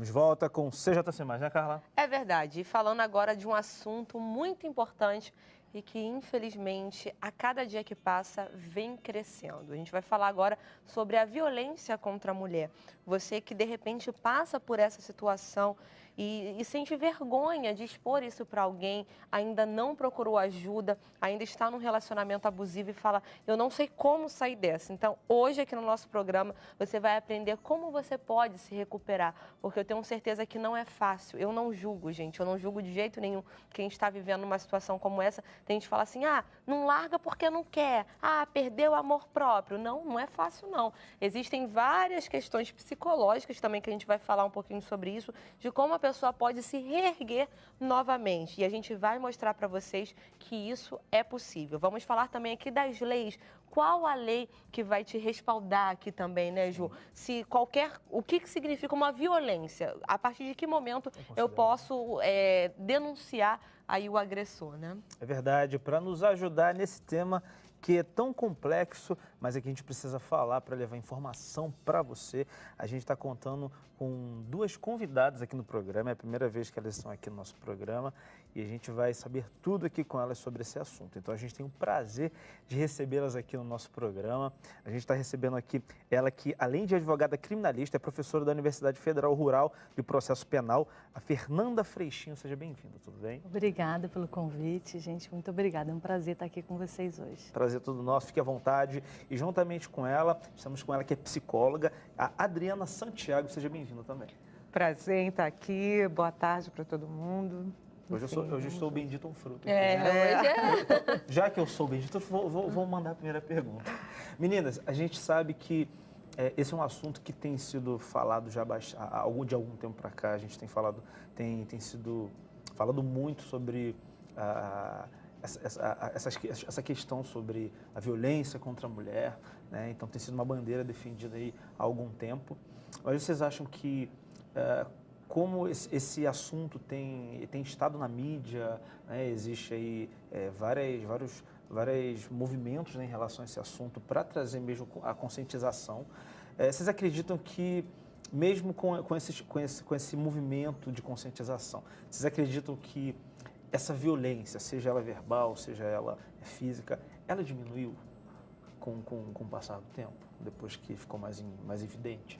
Estamos de volta com CJC+, né, Carla? É verdade. E falando agora de um assunto muito importante e que, infelizmente, a cada dia que passa, vem crescendo. A gente vai falar agora sobre a violência contra a mulher. Você que, de repente, passa por essa situação e sente vergonha de expor isso para alguém, ainda não procurou ajuda, ainda está num relacionamento abusivo e fala, eu não sei como sair dessa. Então, hoje aqui no nosso programa, você vai aprender como você pode se recuperar, porque eu tenho certeza que não é fácil. Eu não julgo, gente, eu não julgo de jeito nenhum quem está vivendo uma situação como essa. Tem gente que fala assim, não larga porque não quer, perdeu o amor próprio. Não, não é fácil não. Existem várias questões psicológicas também que a gente vai falar um pouquinho sobre isso, de como a pessoa pode se reerguer novamente. E a gente vai mostrar para vocês que isso é possível. Vamos falar também aqui das leis. Qual a lei que vai te respaldar aqui também, né, Ju? O que significa uma violência? A partir de que momento eu posso denunciar aí o agressor, né? É verdade, para nos ajudar nesse tema que é tão complexo, mas é que a gente precisa falar para levar informação para você. A gente está contando com duas convidadas aqui no programa, é a primeira vez que elas estão aqui no nosso programa e a gente vai saber tudo aqui com elas sobre esse assunto. Então a gente tem o prazer de recebê-las aqui no nosso programa. A gente está recebendo aqui ela que, além de advogada criminalista, é professora da Universidade Federal Rural de Processo Penal, a Fernanda Freixinho. Seja bem-vinda, tudo bem? Obrigada pelo convite, gente. Muito obrigada. É um prazer estar aqui com vocês hoje. Prazer todo nosso, fique à vontade. E juntamente com ela, estamos com ela que é psicóloga, a Adriana Santiago. Seja bem-vinda também. Prazer em estar aqui. Boa tarde para todo mundo. Hoje eu sou o bendito um fruto. Hoje é. Já que eu sou o bendito, vou mandar a primeira pergunta. Meninas, a gente sabe que esse é um assunto que tem sido falado já de algum tempo para cá. A gente tem falado, tem sido falado muito sobre essa questão sobre a violência contra a mulher, né? Então tem sido uma bandeira defendida aí há algum tempo. Mas vocês acham que como esse assunto tem estado na mídia, né? Existe aí vários movimentos, né, em relação a esse assunto para trazer mesmo a conscientização. Vocês acreditam que mesmo com esse movimento de conscientização, vocês acreditam que essa violência, seja ela verbal, seja ela física, ela diminuiu com o passar do tempo, depois que ficou mais evidente?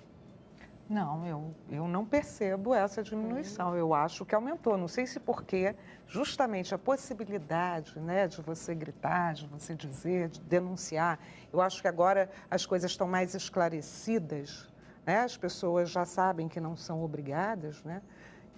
Não, eu não percebo essa diminuição. Eu acho que aumentou. Não sei se porque justamente a possibilidade, né, de você gritar, de você dizer, de denunciar. Eu acho que agora as coisas estão mais esclarecidas, né? As pessoas já sabem que não são obrigadas, né?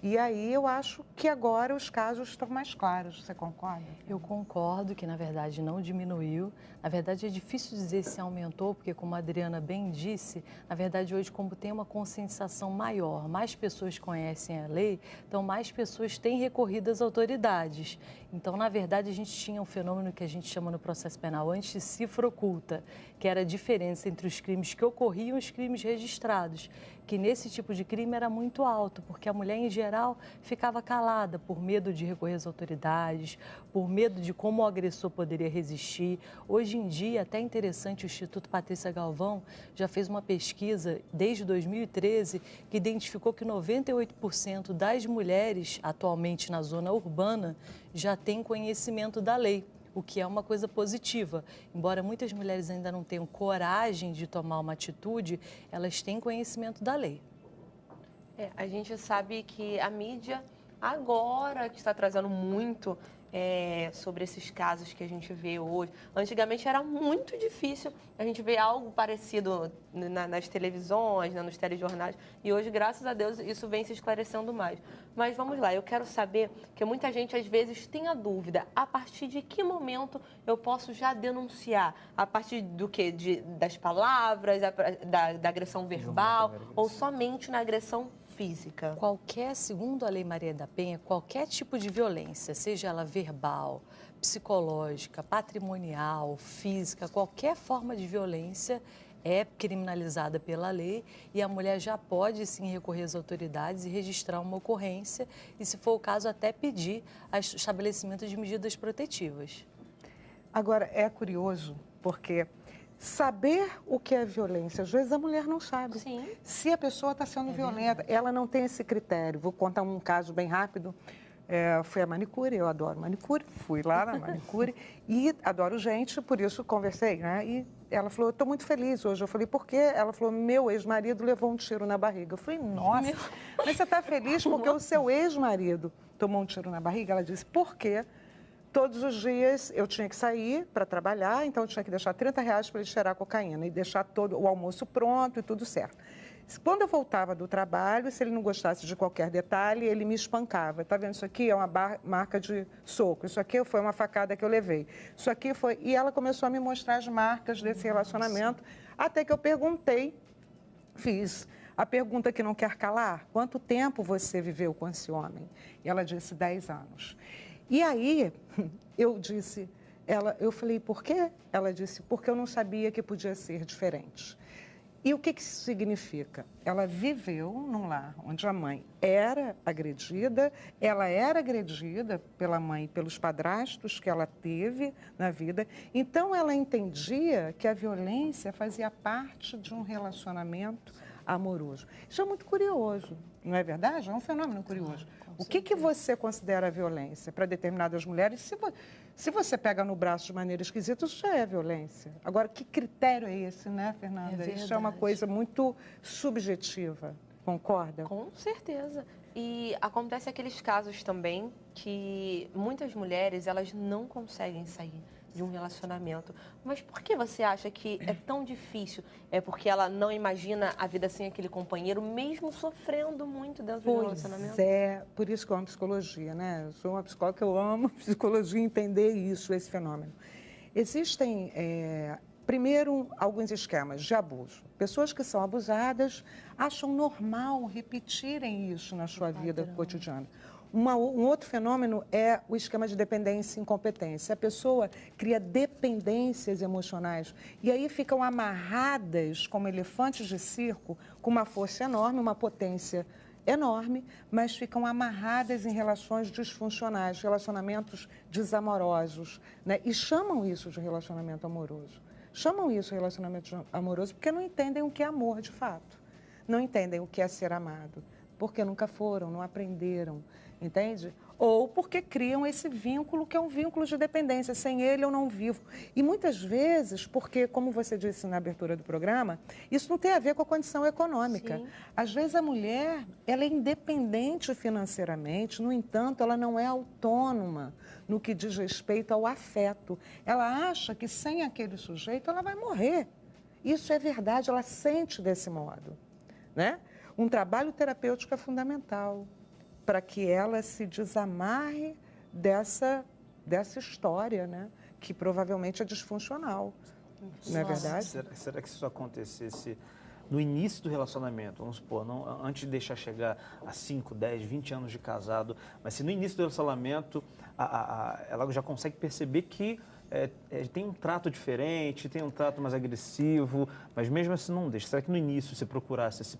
E aí eu acho que agora os casos estão mais claros. Você concorda? Eu concordo que, na verdade, não diminuiu. Na verdade, é difícil dizer se aumentou, porque, como a Adriana bem disse, na verdade, hoje, como tem uma conscientização maior, mais pessoas conhecem a lei, então mais pessoas têm recorrido às autoridades. Então, na verdade, a gente tinha um fenômeno que a gente chama no processo penal anti-cifra oculta, que era a diferença entre os crimes que ocorriam e os crimes registrados, que nesse tipo de crime era muito alto, porque a mulher, em geral, ficava calada por medo de recorrer às autoridades, por medo de como o agressor poderia resistir. Hoje em dia, até interessante, o Instituto Patrícia Galvão já fez uma pesquisa desde 2013 que identificou que 98% das mulheres atualmente na zona urbana já têm conhecimento da lei, o que é uma coisa positiva. Embora muitas mulheres ainda não tenham coragem de tomar uma atitude, elas têm conhecimento da lei. A gente sabe que a mídia agora que está trazendo muito sobre esses casos que a gente vê hoje. Antigamente era muito difícil a gente ver algo parecido nas televisões, nos telejornais, e hoje, graças a Deus, isso vem se esclarecendo mais. Mas vamos lá, eu quero saber, que muita gente às vezes tem a dúvida, a partir de que momento eu posso já denunciar? A partir do quê? Das palavras, da agressão verbal, ou somente na agressão física? Segundo a Lei Maria da Penha, qualquer tipo de violência, seja ela verbal, psicológica, patrimonial, física, qualquer forma de violência é criminalizada pela lei e a mulher já pode sim recorrer às autoridades e registrar uma ocorrência e, se for o caso, até pedir estabelecimento de medidas protetivas. Agora, é curioso porque saber o que é violência. Às vezes a mulher não sabe. Sim. Se a pessoa está sendo violenta, ela não tem esse critério. Vou contar um caso bem rápido. Fui à manicure, eu adoro manicure, fui lá na manicure e adoro gente, por isso conversei, né? E ela falou, eu estou muito feliz hoje. Eu falei, por quê? Ela falou, meu ex-marido levou um tiro na barriga. Eu falei, nossa, mas você está feliz porque o seu ex-marido tomou um tiro na barriga? Ela disse, por quê? Todos os dias eu tinha que sair para trabalhar, então eu tinha que deixar R$30 para ele cheirar cocaína e deixar todo o almoço pronto e tudo certo. Quando eu voltava do trabalho, se ele não gostasse de qualquer detalhe, ele me espancava. Está vendo? Isso aqui é uma marca de soco, isso aqui foi uma facada que eu levei. Isso aqui foi... E ela começou a me mostrar as marcas desse relacionamento, até que eu perguntei, fiz a pergunta que não quer calar, quanto tempo você viveu com esse homem? E ela disse, 10 anos. E aí, eu falei, por quê? Ela disse, porque eu não sabia que podia ser diferente. E o que isso significa? Ela viveu num lar onde a mãe era agredida, ela era agredida pela mãe e pelos padrastos que ela teve na vida. Então, ela entendia que a violência fazia parte de um relacionamento amoroso. Isso é muito curioso, não é verdade? É um fenômeno curioso. O que você considera violência para determinadas mulheres? Se você pega no braço de maneira esquisita, isso já é violência. Agora, que critério é esse, né, Fernanda? Isso é uma coisa muito subjetiva, concorda? Com certeza. E acontece aqueles casos também que muitas mulheres, elas não conseguem sair de um relacionamento. Mas por que você acha que é tão difícil? É porque ela não imagina a vida sem aquele companheiro, mesmo sofrendo muito dentro de um relacionamento? Pois é, por isso que eu amo psicologia, né? Eu sou uma psicóloga que eu amo psicologia, entender isso, esse fenômeno. Existem, primeiro, alguns esquemas de abuso. Pessoas que são abusadas acham normal repetirem isso na sua vida cotidiana. Um outro fenômeno é o esquema de dependência e incompetência. A pessoa cria dependências emocionais e aí ficam amarradas como elefantes de circo com uma força enorme, uma potência enorme, mas ficam amarradas em relações disfuncionais, relacionamentos desamorosos, né? E chamam isso de relacionamento amoroso. Chamam isso de relacionamento amoroso porque não entendem o que é amor de fato. Não entendem o que é ser amado, porque nunca foram, não aprenderam. Entende? Ou porque criam esse vínculo que é um vínculo de dependência. Sem ele eu não vivo. E muitas vezes, porque, como você disse na abertura do programa, isso não tem a ver com a condição econômica. Sim. Às vezes a mulher, ela é independente financeiramente, no entanto, ela não é autônoma no que diz respeito ao afeto. Ela acha que sem aquele sujeito ela vai morrer. Isso é verdade, ela sente desse modo, né? Um trabalho terapêutico é fundamental para que ela se desamarre dessa história, né? Que provavelmente é disfuncional, não é verdade? Será que isso acontecesse no início do relacionamento, vamos supor, não, antes de deixar chegar a 5, 10, 20 anos de casado, mas se no início do relacionamento ela já consegue perceber que tem um trato diferente, tem um trato mais agressivo, mas mesmo assim não deixa. Será que no início você procurasse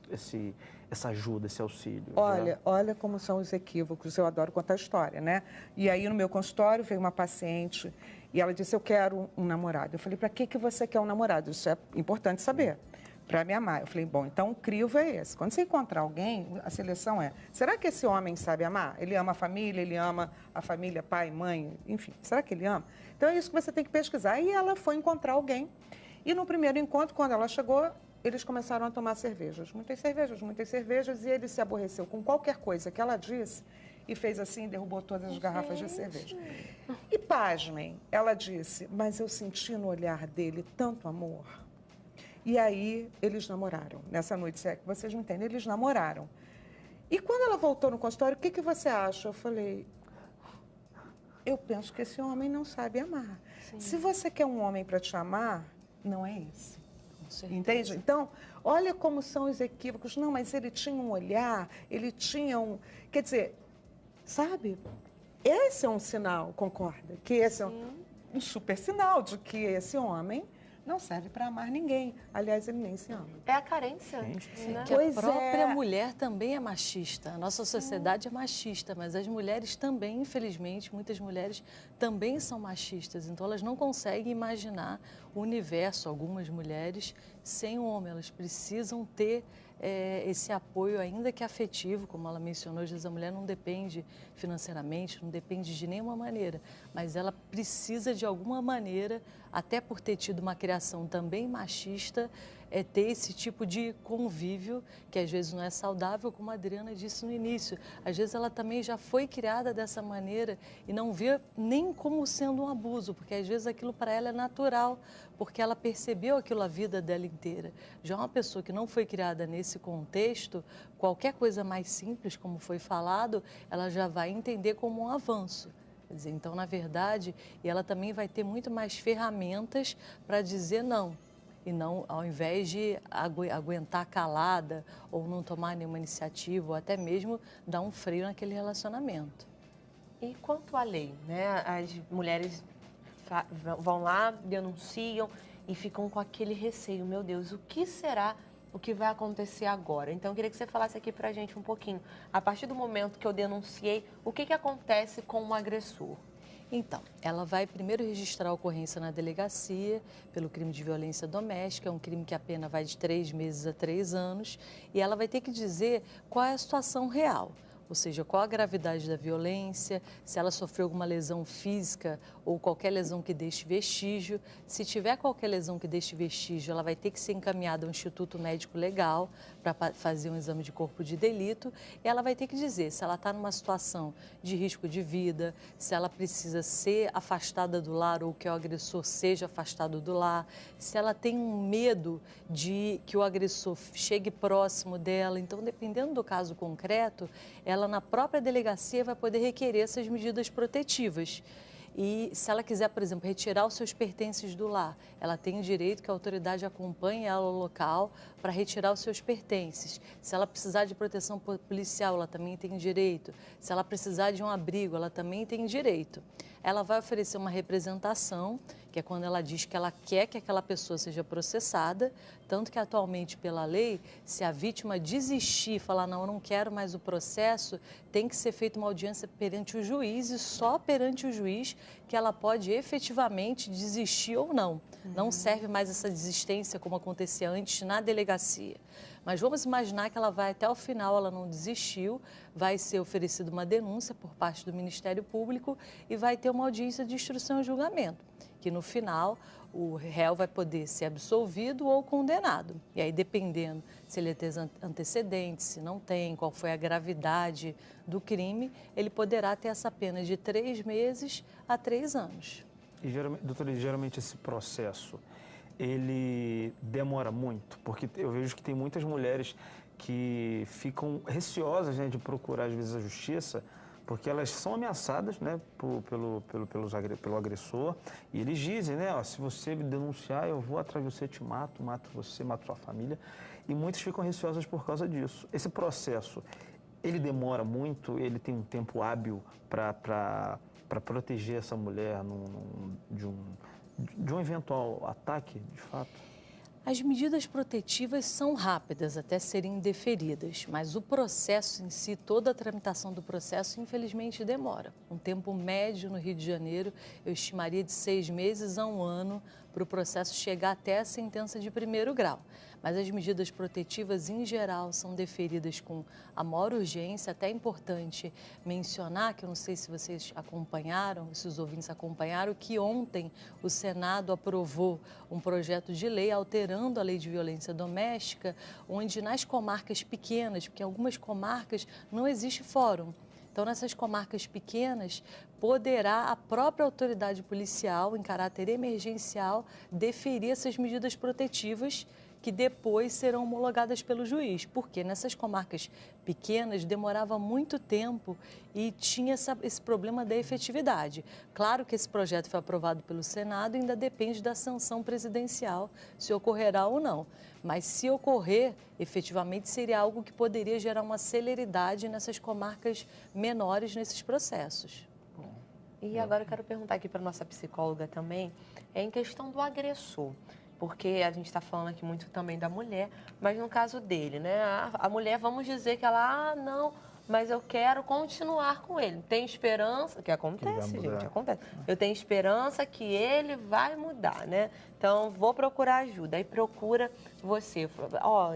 essa ajuda, esse auxílio? Olha como são os equívocos, eu adoro contar história, né? E aí no meu consultório veio uma paciente e ela disse, eu quero um namorado. Eu falei, para que você quer um namorado? Isso é importante saber. Para me amar. Eu falei, bom, então o crivo é esse. Quando você encontrar alguém, a seleção é, será que esse homem sabe amar? Ele ama a família, ele ama a família, pai, mãe, enfim, será que ele ama? Então é isso que você tem que pesquisar. E ela foi encontrar alguém. E no primeiro encontro, quando ela chegou, eles começaram a tomar cervejas, muitas cervejas, e ele se aborreceu com qualquer coisa que ela disse e fez assim, derrubou todas as garrafas de cerveja. E pasmem, ela disse, mas eu senti no olhar dele tanto amor. E aí, eles namoraram. Nessa noite, se é que vocês me entendem, eles namoraram. E quando ela voltou no consultório, o que você acha? Eu falei, eu penso que esse homem não sabe amar. Sim. Se você quer um homem para te amar, não é esse. Entende? Então, olha como são os equívocos. Não, mas ele tinha um olhar, ele tinha um... Quer dizer, sabe? Esse é um sinal, concorda? Que esse é um super sinal de que esse homem não serve para amar ninguém. Aliás, ele nem se ama. É a carência, Gente, né? Que a própria mulher também é machista. A nossa sociedade é machista, mas as mulheres também, infelizmente, muitas mulheres também são machistas. Então, elas não conseguem imaginar o universo, algumas mulheres, sem o homem. Elas precisam ter esse apoio, ainda que afetivo, como ela mencionou. Às vezes a mulher não depende financeiramente, não depende de nenhuma maneira, mas ela precisa de alguma maneira, até por ter tido uma criação também machista, ter esse tipo de convívio que às vezes não é saudável, como a Adriana disse no início. Às vezes ela também já foi criada dessa maneira e não vê nem como sendo um abuso, porque às vezes aquilo para ela é natural, porque ela percebeu aquilo a vida dela inteira. Já uma pessoa que não foi criada nesse contexto, qualquer coisa mais simples, como foi falado, ela já vai entender como um avanço. Quer dizer, então, na verdade, e ela também vai ter muito mais ferramentas para dizer não. E não, ao invés de aguentar calada ou não tomar nenhuma iniciativa, ou até mesmo dar um freio naquele relacionamento. E quanto à lei, né? As mulheres vão lá, denunciam e ficam com aquele receio. Meu Deus, o que será o que vai acontecer agora? Então, eu queria que você falasse aqui pra gente um pouquinho. A partir do momento que eu denunciei, o que acontece com o agressor? Então, ela vai primeiro registrar a ocorrência na delegacia pelo crime de violência doméstica, é um crime que a pena vai de 3 meses a 3 anos, e ela vai ter que dizer qual é a situação real. Ou seja, qual a gravidade da violência, se ela sofreu alguma lesão física ou qualquer lesão que deixe vestígio. Se tiver qualquer lesão que deixe vestígio, ela vai ter que ser encaminhada ao Instituto Médico Legal para fazer um exame de corpo de delito. E ela vai ter que dizer se ela está numa situação de risco de vida, se ela precisa ser afastada do lar ou que o agressor seja afastado do lar, se ela tem um medo de que o agressor chegue próximo dela. Então, dependendo do caso concreto, ela na própria delegacia vai poder requerer essas medidas protetivas. E se ela quiser, por exemplo, retirar os seus pertences do lar, ela tem o direito que a autoridade acompanhe ela ao local para retirar os seus pertences. Se ela precisar de proteção policial, ela também tem direito. Se ela precisar de um abrigo, ela também tem direito. Ela vai oferecer uma representação, que é quando ela diz que ela quer que aquela pessoa seja processada, tanto que atualmente pela lei, se a vítima desistir e falar não, eu não quero mais o processo, tem que ser feita uma audiência perante o juiz e só perante o juiz que ela pode efetivamente desistir ou não. Não serve mais essa desistência como acontecia antes na delegacia. Mas vamos imaginar que ela vai até o final, ela não desistiu, vai ser oferecida uma denúncia por parte do Ministério Público e vai ter uma audiência de instrução e julgamento, que no final o réu vai poder ser absolvido ou condenado. E aí, dependendo se ele tem antecedentes, se não tem, qual foi a gravidade do crime, ele poderá ter essa pena de 3 meses a 3 anos. E, doutora, geralmente esse processo, ele demora muito? Porque eu vejo que tem muitas mulheres que ficam receosas, né, de procurar, às vezes, a justiça, porque elas são ameaçadas, né, pelo agressor, e eles dizem, né, ó, se você me denunciar, eu vou atrás de você, te mato, mato você, mato sua família, e muitas ficam receosas por causa disso. Esse processo, ele demora muito, ele tem um tempo hábil para proteger essa mulher de um eventual ataque, de fato? As medidas protetivas são rápidas até serem deferidas, mas o processo em si, toda a tramitação do processo, infelizmente, demora. Um tempo médio no Rio de Janeiro, eu estimaria de 6 meses a 1 ano para o processo chegar até a sentença de 1º grau. Mas as medidas protetivas, em geral, são deferidas com a maior urgência. Até é importante mencionar, que eu não sei se vocês acompanharam, se os ouvintes acompanharam, que ontem o Senado aprovou um projeto de lei alterando a lei de violência doméstica, onde nas comarcas pequenas, porque em algumas comarcas não existe fórum, então, nessas comarcas pequenas, poderá a própria autoridade policial, em caráter emergencial, deferir essas medidas protetivas que depois serão homologadas pelo juiz, porque nessas comarcas pequenas demorava muito tempo e tinha esse problema da efetividade. Claro que esse projeto foi aprovado pelo Senado e ainda depende da sanção presidencial, se ocorrerá ou não. Mas se ocorrer, efetivamente seria algo que poderia gerar uma celeridade nessas comarcas menores nesses processos. E agora eu quero perguntar aqui para a nossa psicóloga também, em questão do agressor. porque a gente está falando aqui muito também da mulher, mas no caso dele, né? A mulher, vamos dizer que ela, não, mas eu quero continuar com ele. Tem esperança, que acontece, gente, acontece. Eu tenho esperança que ele vai mudar, né? Então, vou procurar ajuda. Aí procura você. Ó,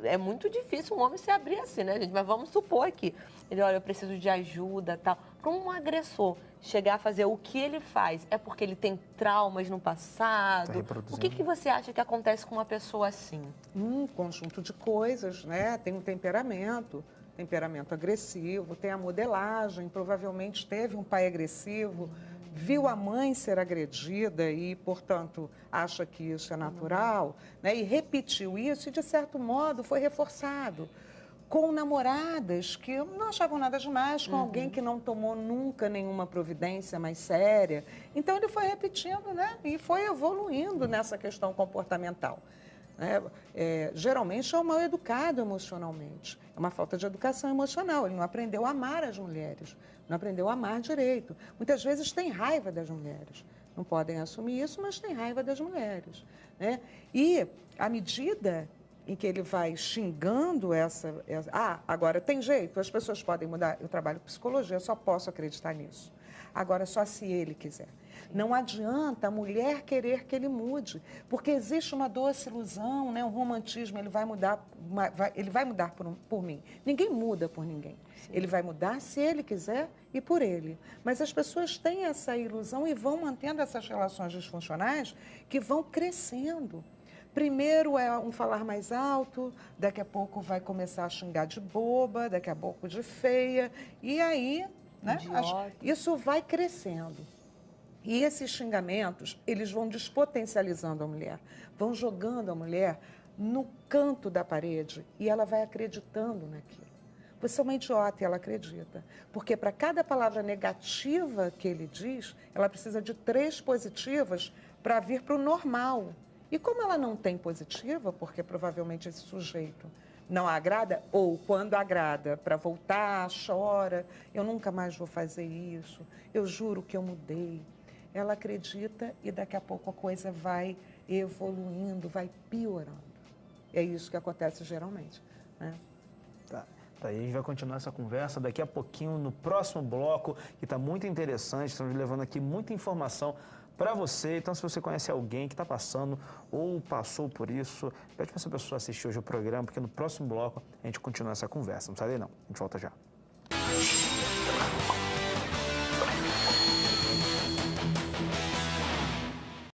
é muito difícil um homem se abrir assim, né, gente? Mas vamos supor aqui. Ele, olha, eu preciso de ajuda, tal. Para um agressor chegar a fazer o que ele faz, é porque ele tem traumas no passado? O que você acha que acontece com uma pessoa assim? Um conjunto de coisas, né? Tem um temperamento agressivo, tem a modelagem, provavelmente teve um pai agressivo, viu a mãe ser agredida e, portanto, acha que isso é natural, né? E repetiu isso e, de certo modo, foi reforçado. Com namoradas que não achavam nada demais, com alguém que não tomou nunca nenhuma providência mais séria. Então, ele foi repetindo, né? E foi evoluindo nessa questão comportamental. Geralmente é um mal educado emocionalmente, é uma falta de educação emocional, ele não aprendeu a amar as mulheres, não aprendeu a amar direito. Muitas vezes tem raiva das mulheres, não podem assumir isso, mas tem raiva das mulheres, né? E à medida em que ele vai xingando agora tem jeito, as pessoas podem mudar, eu trabalho com psicologia, eu só posso acreditar nisso. Agora, só se ele quiser. Não adianta a mulher querer que ele mude, porque existe uma doce ilusão, né? Um romantismo, ele vai mudar, por mim. Ninguém muda por ninguém. Sim. Ele vai mudar se ele quiser e por ele. Mas as pessoas têm essa ilusão e vão mantendo essas relações disfuncionais que vão crescendo. Primeiro é um falar mais alto, daqui a pouco vai começar a xingar de boba, daqui a pouco de feia, e aí, né, isso vai crescendo. E esses xingamentos, eles vão despotencializando a mulher, vão jogando a mulher no canto da parede e ela vai acreditando naquilo. Você é uma idiota e ela acredita, porque para cada palavra negativa que ele diz, ela precisa de 3 positivas para vir para o normal. E como ela não tem positiva, porque provavelmente esse sujeito não a agrada, ou quando agrada, para voltar, chora, eu nunca mais vou fazer isso, eu juro que eu mudei. Ela acredita e daqui a pouco a coisa vai evoluindo, vai piorando. É isso que acontece geralmente, né? Tá. Aí a gente vai continuar essa conversa daqui a pouquinho no próximo bloco, que está muito interessante, estamos levando aqui muita informação para você. Então, se você conhece alguém que está passando ou passou por isso, pede para essa pessoa assistir hoje o programa, porque no próximo bloco a gente continua essa conversa. Não sai daí não, a gente volta já.